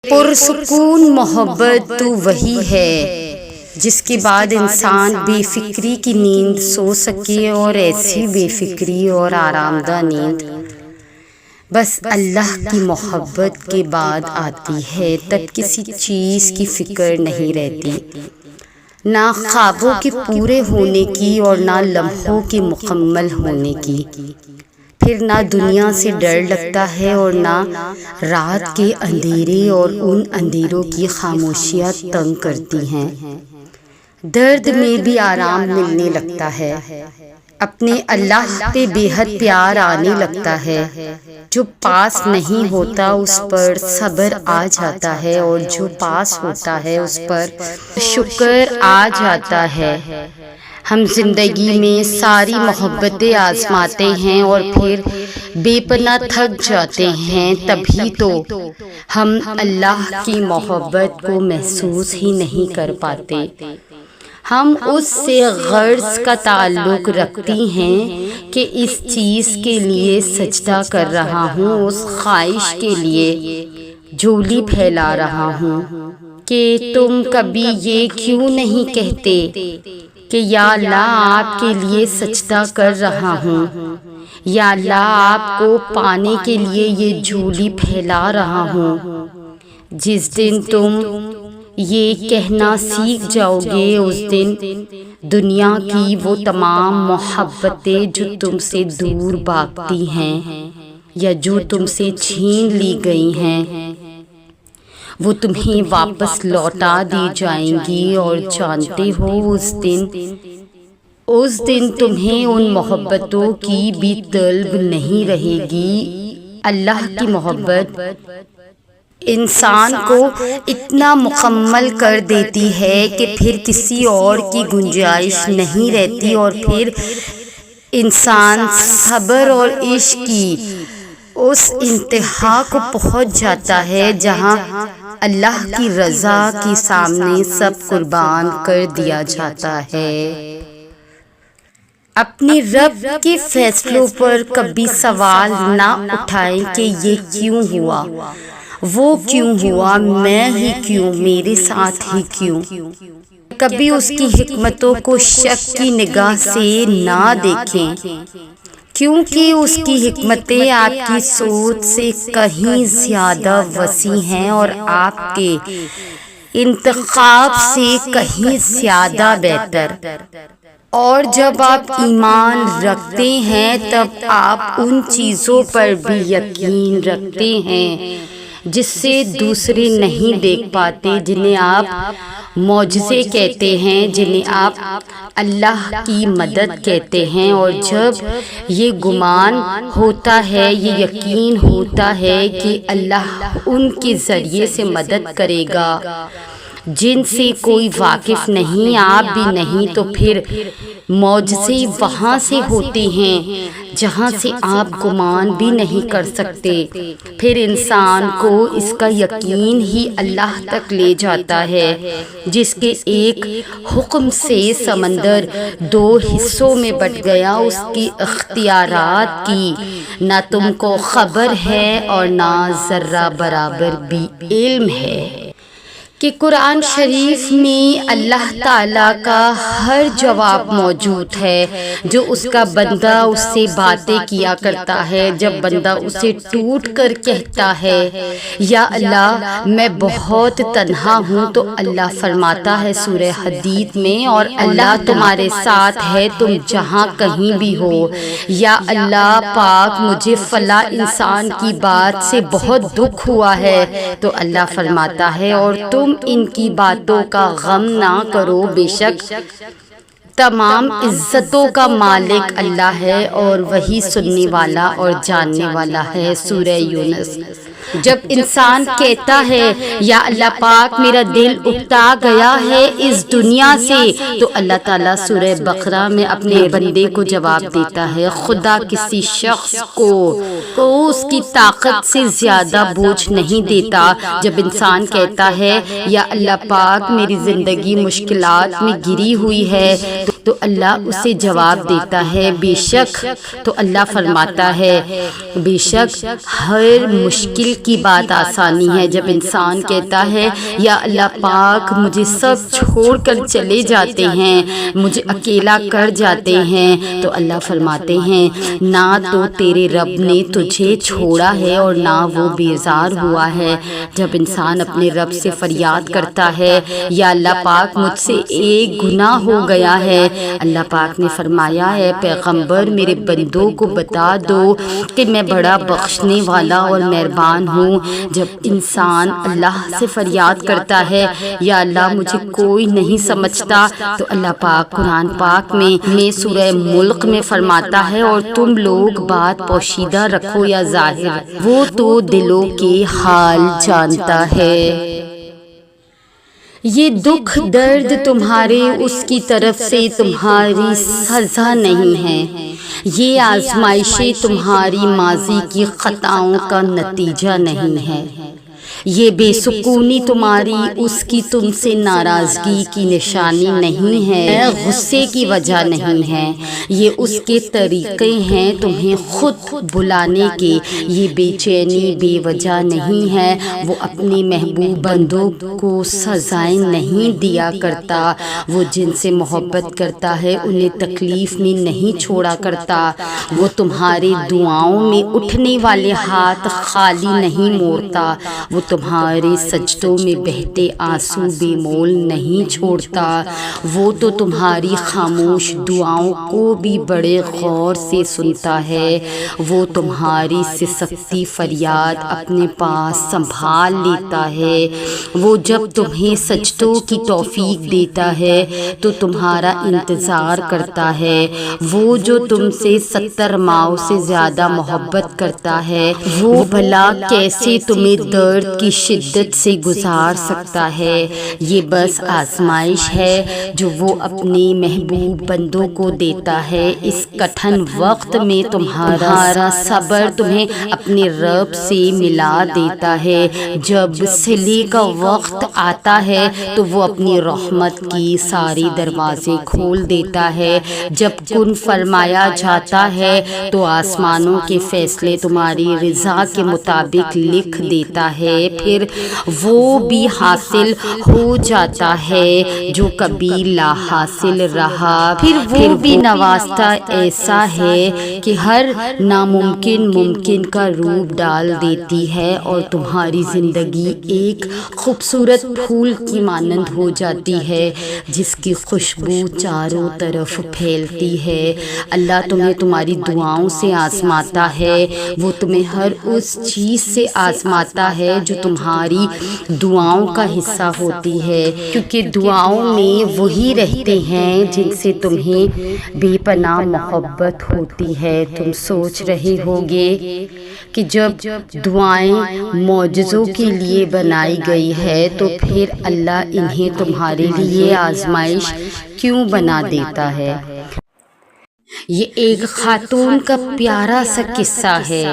پرسکون محبت تو وہی ہے جس کے بعد انسان بے فکری کی نیند سو سکے، اور ایسی بے فکری اور آرام دہ نیند بس اللہ کی محبت کے بعد آتی ہے۔ تب کسی چیز کی فکر نہیں رہتی، نہ خوابوں کے پورے ہونے کی اور نہ لمحوں کے مکمل ہونے کی۔ پھر نہ دنیا سے ڈر لگتا ہے اور نہ رات کے اندھیرے اور ان اندھیروں کی خاموشیاں تنگ کرتی ہیں۔ درد میں بھی آرام ملنے لگتا ہے، اپنے اللہ پہ بے حد پیار آنے لگتا ہے۔ جو پاس نہیں ہوتا اس پر صبر آ جاتا ہے، اور جو پاس ہوتا ہے اس پر شکر آ جاتا ہے۔ ہم زندگی میں ساری محبتیں آزماتے ہیں اور پھر بے پناہ تھک جاتے ہیں، تبھی تو ہم اللہ کی محبت کو محسوس ہی نہیں کر پاتے۔ ہم اس سے غرض کا تعلق رکھتی ہیں کہ اس چیز کے لیے سجدہ کر رہا ہوں، اس خواہش کے لیے جھولی پھیلا رہا ہوں کہ تم کبھی یہ کیوں نہیں کہتے کہ یا اللہ آپ کے لیے سجدہ کر رہا ہوں، یا اللہ آپ کو پانے کے لیے یہ جھولی پھیلا رہا ہوں۔ جس دن تم یہ کہنا سیکھ جاؤ گے، اس دن دنیا کی وہ تمام محبتیں جو تم سے دور بھاگتی ہیں یا جو تم سے چھین لی گئی ہیں، وہ تمہیں واپس لوٹا دی جائیں گی۔ اور جانتے ہو اس دن تمہیں ان محبتوں کی بھی طلب نہیں رہے گی۔ اللہ کی محبت انسان کو اتنا مکمل کر دیتی ہے کہ پھر کسی اور کی گنجائش نہیں رہتی، اور پھر انسان صبر اور عشق کی اس انتہا کو پہنچ جاتا ہے جہاں اللہ کی رضا کے سامنے سب قربان کر دیا جاتا ہے۔ اپنے رب کے فیصلوں پر کبھی سوال نہ اٹھائیں کہ یہ کیوں ہوا، وہ کیوں ہوا، میں ہی کیوں، میرے ساتھ ہی کیوں۔ کبھی اس کی حکمتوں کو شک کی نگاہ سے نہ دیکھیں، کیونکہ اس کی حکمتیں آپ کی سوچ سے کہیں زیادہ وسیع ہیں اور آپ کے انتخاب سے کہیں زیادہ بہتر۔ اور جب آپ ایمان رکھتے ہیں تب آپ ان چیزوں پر بھی یقین رکھتے ہیں جس سے دوسرے نہیں دیکھ پاتے، جنہیں آپ معجزے کہتے ہیں، جنہیں آپ اللہ کی مدد کہتے ہیں۔ اور جب یہ گمان ہوتا ہے، یہ یقین ہوتا ہے کہ اللہ ان کے ذریعے سے مدد کرے گا جن سے کوئی واقف نہیں، آپ بھی نہیں، تو پھر معجزے وہاں سے ہوتے ہیں جہاں سے آپ گمان بھی نہیں کر سکتے۔ پھر انسان کو اس کا یقین ہی اللہ تک لے جاتا ہے، جس کے ایک حکم سے سمندر 2 حصوں میں بٹ گیا۔ اس کے اختیارات کی نہ تم کو خبر ہے اور نہ ذرہ برابر بھی علم ہے۔ کہ قرآن شریف میں اللہ تعالیٰ کا ہر جواب موجود ہے، جو اس کا بندہ اس سے باتیں کیا کرتا ہے۔ جب بندہ اسے ٹوٹ کر کہتا ہے یا اللہ میں بہت تنہا ہوں، تو اللہ فرماتا ہے سورہ حدید میں، اور اللہ تمہارے ساتھ ہے تم جہاں کہیں بھی ہو۔ یا اللہ پاک مجھے فلاں انسان کی بات سے بہت دکھ ہوا ہے، تو اللہ فرماتا ہے اور تم ان کی باتوں کا غم نہ کرو، بے شک تمام عزتوں کا مالک اللہ ہے اور وہی سننے والا اور جاننے والا ہے۔ سورہ یونس۔ جب انسان کہتا ہے یا اللہ پاک میرا دل اکتا گیا ہے اس دنیا سے، تو اللہ تعالیٰ سورہ بقرہ میں اپنے بندے کو جواب دیتا ہے، خدا کسی شخص کو اس کی طاقت سے زیادہ بوجھ نہیں دیتا۔ جب انسان کہتا ہے یا اللہ پاک میری زندگی مشکلات میں گری ہوئی ہے، تو اللہ اسے جواب دیتا ہے بے شک، تو اللہ فرماتا ہے بے شک ہر مشکل کی بات آسانی ہے۔ جب انسان کہتا ہے یا اللہ پاک مجھے سب چھوڑ کر چلے جاتے ہیں، مجھے اکیلا کر جاتے ہیں، تو اللہ فرماتے ہیں نہ تو تیرے رب نے تجھے چھوڑا ہے اور نہ وہ بیزار ہوا ہے۔ جب انسان اپنے رب سے فریاد کرتا ہے یا اللہ پاک مجھ سے ایک گناہ ہو گیا ہے، اللہ پاک نے فرمایا ہے پیغمبر میرے بندوں کو بتا دو کہ میں بڑا بخشنے والا اور مہربان ہوں۔ جب انسان اللہ سے فریاد کرتا ہے یا اللہ مجھے کوئی نہیں سمجھتا، تو اللہ پاک قرآن پاک میں سورہ ملک میں فرماتا ہے اور تم لوگ بات پوشیدہ رکھو یا ظاہر، وہ تو دلوں کے حال جانتا ہے۔ یہ دکھ درد تمہارے اس کی طرف سے تمہاری سزا نہیں ہے، یہ آزمائشیں تمہاری ماضی کی خطاؤں کا نتیجہ نہیں ہے، یہ بے سکونی تمہاری اس کی تم سے ناراضگی کی نشانی نہیں ہے، غصے کی وجہ نہیں ہے، یہ اس کے طریقے ہیں تمہیں خود بلانے کے، یہ بے چینی بے وجہ نہیں ہے، وہ اپنے محبوب بندوں کو سزائیں نہیں دیا کرتا، وہ جن سے محبت کرتا ہے انہیں تکلیف میں نہیں چھوڑا کرتا، وہ تمہارے دعاؤں میں اٹھنے والے ہاتھ خالی نہیں موڑتا، وہ تمہارے سجدوں میں بہتے آنسو بے مول نہیں چھوڑتا، وہ تو تمہاری خاموش دعاؤں کو بھی بڑے غور سے سنتا ہے، وہ تمہاری سسکتی فریاد اپنے پاس سنبھال لیتا ہے، وہ جب تمہیں سجدوں کی توفیق دیتا ہے تو تمہارا انتظار کرتا ہے، وہ جو تم سے 70 ماؤں سے زیادہ محبت کرتا ہے، وہ بھلا کیسے تمہیں درد کی شدت سے گزار سکتا ہے؟ یہ بس آزمائش ہے جو وہ اپنے محبوب بندوں کو دیتا ہے، اس کٹھن وقت میں تمہارا صبر تمہیں اپنے رب سے ملا دیتا ہے، جب صلے کا وقت آتا ہے تو وہ اپنی رحمت کی سارے دروازے کھول دیتا ہے، جب کن فرمایا جاتا ہے تو آسمانوں کے فیصلے تمہاری رضا کے مطابق لکھ دیتا ہے، پھر وہ بھی حاصل ہو جاتا ہے جو کبھی لا حاصل رہا، پھر وہ بھی نوازتا ایسا ہے کہ ہر ناممکن ممکن کا روپ ڈال دیتی ہے اور تمہاری زندگی ایک خوبصورت پھول کی مانند ہو جاتی ہے جس کی خوشبو چاروں طرف پھیلتی ہے۔ اللہ تمہیں تمہاری دعاؤں سے آزماتا ہے، وہ تمہیں ہر اس چیز سے آزماتا ہے جو تمہاری دعاؤں کا حصہ ہوتی ہے، کیونکہ دعاؤں میں وہی رہتے ہیں جن سے تمہیں بے پناہ محبت ہوتی ہے۔ تم سوچ رہے ہوگے کہ جب دعائیں معجزوں کے لیے بنائی گئی ہے تو پھر اللہ انہیں تمہارے لیے آزمائش کیوں بنا دیتا ہے؟ یہ ایک خاتون کا پیارا سا قصہ ہے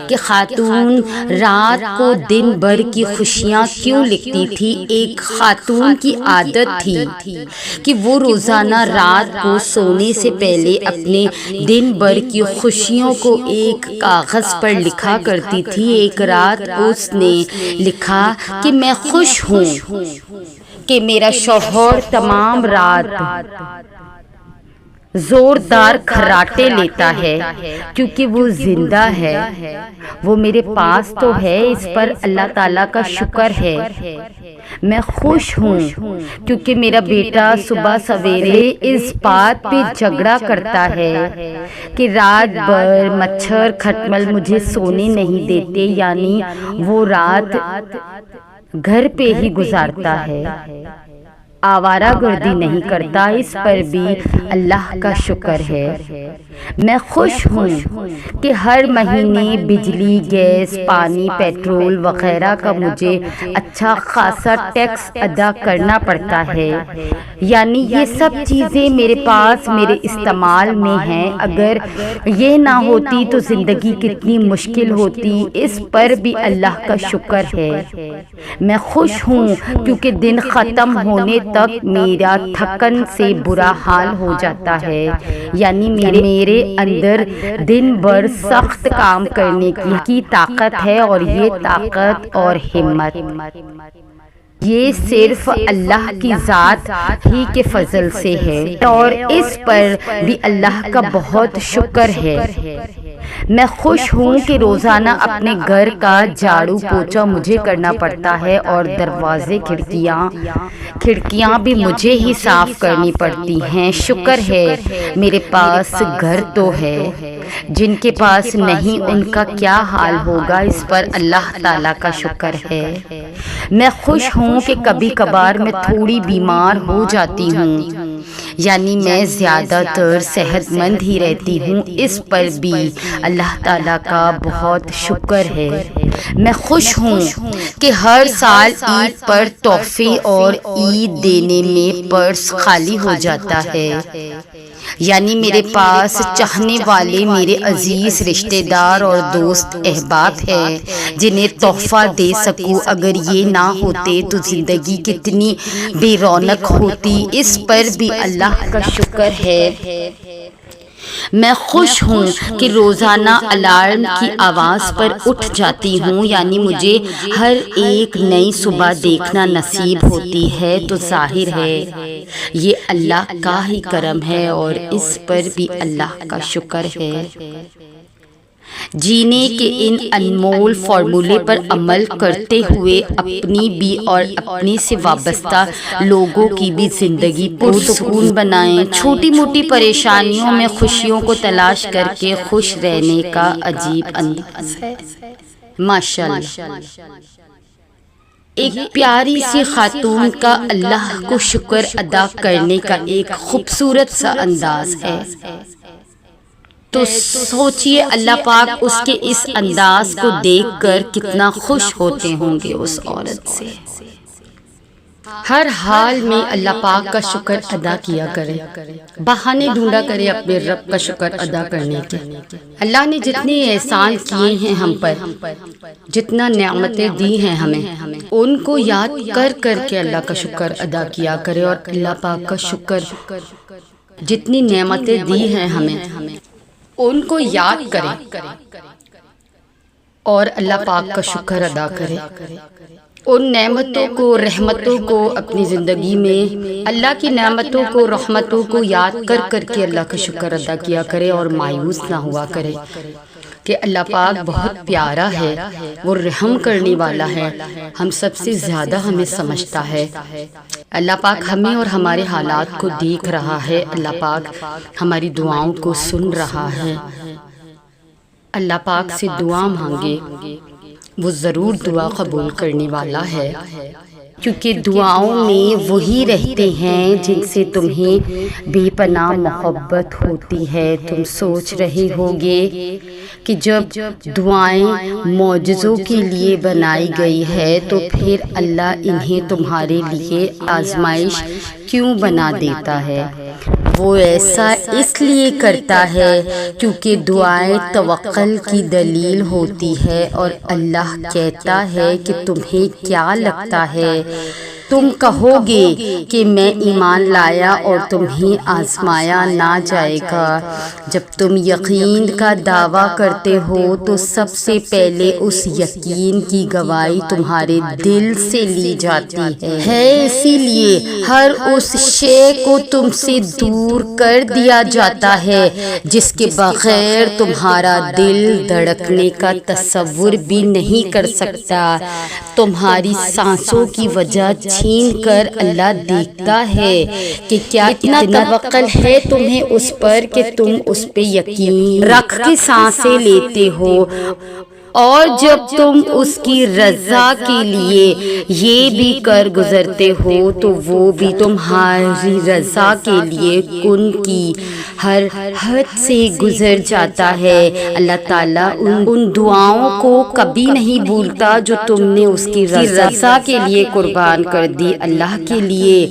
کہ خاتون رات کو دن بھر کی خوشیاں کیوں لکھتی تھی۔ ایک خاتون کی عادت تھی کہ وہ روزانہ رات کو سونے سے پہلے اپنے دن بھر کی خوشیوں کو ایک کاغذ پر لکھا کرتی تھی۔ ایک رات اس نے لکھا کہ میں خوش ہوں کہ میرا شوہر تمام رات زوردار کھراٹے لیتا ہے کیونکہ وہ زندہ ہے، وہ میرے پاس تو ہے، اس پر اللہ تعالیٰ کا شکر ہے۔ میں خوش ہوں کیونکہ میرا بیٹا صبح سویرے اس بات پہ جھگڑا کرتا ہے کہ رات بھر مچھر کھٹمل مجھے سونے نہیں دیتے، یعنی وہ رات گھر پہ ہی گزارتا ہے، آوارہ گردی نہیں کرتا، اس پر بھی اللہ کا شکر ہے۔ میں خوش ہوں کہ ہر مہینے بجلی، گیس، پانی، پیٹرول وغیرہ کا مجھے اچھا خاصا ٹیکس ادا کرنا پڑتا ہے، یعنی یہ سب چیزیں میرے پاس میرے استعمال میں ہیں، اگر یہ نہ ہوتی تو زندگی کتنی مشکل ہوتی، اس پر بھی اللہ کا شکر ہے۔ میں خوش ہوں کیونکہ دن ختم ہونے تک میرا تھکن سے برا حال ہو جاتا ہے، یعنی میرے اندر دن بھر سخت کام کرنے کی طاقت ہے، اور یہ طاقت اور ہمت یہ صرف اللہ کی ذات ہی کے فضل سے ہے، اور اس پر بھی اللہ کا بہت شکر ہے۔ میں خوش ہوں کہ روزانہ اپنے گھر کا جھاڑو پوچھا مجھے کرنا پڑتا ہے، اور دروازے کھڑکیاں بھی مجھے ہی صاف کرنی پڑتی ہیں۔ شکر ہے میرے پاس گھر تو ہے، جن کے پاس نہیں ان کا کیا حال ہوگا، اس پر اللہ تعالیٰ کا شکر ہے۔ میں خوش ہوں کہ کبھی کبھار میں تھوڑی بیمار ہو جاتی ہوں، یعنی میں زیادہ تر صحت مند ہی رہتی ہوں، اس پر بھی اللہ تعالیٰ کا بہت شکر ہے۔ میں خوش ہوں کہ ہر سال عید پر تحفے اور عید دینے میں پرس خالی ہو جاتا ہے، یعنی میرے پاس چاہنے والے میرے عزیز رشتہ دار اور دوست احباب ہیں جنہیں تحفہ دے سکوں۔ اگر یہ نہ ہوتے تو زندگی کتنی بے رونق ہوتی، اس پر بھی اللہ کا شکر ہے۔ میں خوش ہوں کہ روزانہ الارم کی آواز پر اٹھ جاتی ہوں، یعنی مجھے ہر ایک نئی صبح دیکھنا نصیب ہوتی ہے، تو ظاہر ہے یہ اللہ کا ہی کرم ہے، اور اس پر بھی اللہ کا شکر ہے۔ جینے کے ان انمول فارمولے پر عمل کرتے ہوئے اپنی بھی اور اپنے سے وابستہ لوگوں کی بھی زندگی پرسکون بنائیں۔ چھوٹی موٹی پریشانیوں میں خوشیوں کو تلاش کر کے خوش رہنے کا عجیب انداز ہے۔ ماشاءاللہ، ایک پیاری سی خاتون کا اللہ کو شکر ادا کرنے کا ایک خوبصورت سا انداز ہے۔ تو سوچئے اللہ پاک اس کے اس انداز کو دیکھ کر کتنا خوش ہوتے ہوں گے اس عورت سے۔ ہر حال میں اللہ پاک کا شکر ادا کیا کرے، بہانے ڈھونڈا کرے اپنے رب کا شکر ادا کرنے کے۔ اللہ نے جتنے احسان کیے ہیں ہم پر، جتنا نعمتیں دی ہیں ہمیں، ان کو یاد کر کر کے اللہ کا شکر ادا کیا کرے، اور اللہ پاک کا شکر جتنی نعمتیں دی ہیں ہمیں ان کو یاد کرے اور اللہ پاک کا شکر ادا کرے۔ ان نعمتوں کو، رحمتوں کو اپنی زندگی میں، اللہ کی نعمتوں کو، رحمتوں کو یاد کر کر کے اللہ کا شکر ادا کیا کرے، اور مایوس نہ ہوا کرے کہ اللہ پاک بہت پیارا ہے، وہ رحم کرنے والا ہے، ہم سب سے زیادہ ہمیں سمجھتا ہے۔ اللہ پاک ہمیں اور ہمارے حالات کو دیکھ رہا ہے، اللہ پاک ہماری دعاؤں کو سن رہا ہے۔ اللہ پاک سے دعا مانگے، وہ ضرور دعا قبول کرنے والا ہے، کیونکہ دعاؤں میں وہی رہتے ہیں جن سے تمہیں بے پناہ محبت ہوتی ہے۔ تم سوچ رہے ہوگے کہ جب دعائیں معجزوں کے لیے بنائی گئی ہے تو پھر اللہ انہیں تمہارے لیے آزمائش کیوں بنا دیتا ہے؟ وہ ایسا اس لیے کرتا ہے کیونکہ دعائیں توکل کی دلیل ہوتی ہے، اور اللہ کہتا ہے کہ تمہیں کیا لگتا ہے تم کہو گے کہ میں ایمان لایا اور تمہیں آزمایا نہ جائے گا؟ جب تم یقین کا دعویٰ کرتے ہو تو سب سے پہلے اس یقین کی گواہی تمہارے دل سے لی جاتی ہے، اسی لیے ہر اس شے کو تم سے دور کر دیا جاتا ہے جس کے بغیر تمہارا دل دھڑکنے کا تصور بھی نہیں کر سکتا۔ تمہاری سانسوں کی وجہ چھین کر اللہ دیکھتا ہے کہ کیا اتنا توکل ہے تمہیں اس پر کہ تم اس پہ یقین رکھ کے سانسیں لیتے ہو، اور جب تم اس کی رضا کے لیے یہ بھی کر گزرتے ہو تو وہ بھی تمہاری رضا کے لیے کن کی ہر حد سے گزر جاتا ہے۔ اللہ تعالیٰ ان دعاؤں کو کبھی نہیں بھولتا جو تم نے اس کی رضا کے لیے قربان کر دی۔ اللہ کے لیے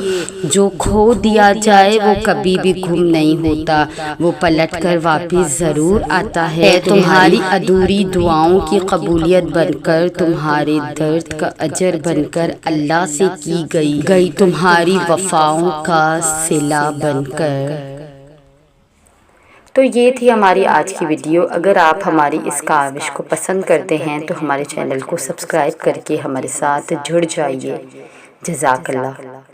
جو کھو دیا جائے وہ کبھی بھی گم نہیں ہوتا، وہ پلٹ کر واپس ضرور آتا ہے۔ تمہاری ادھوری دعاؤں کی قبولیت بن کر، تمہارے درد کا اجر بن کر، اللہ سے کی گئی تمہاری وفاؤں کا صلہ بن کر۔ تو یہ تھی ہماری آج کی ویڈیو۔ اگر آپ ہماری اس کاوش کو پسند کرتے ہیں تو ہمارے چینل کو سبسکرائب کر کے ہمارے ساتھ جڑ جائیے۔ جزاک اللہ۔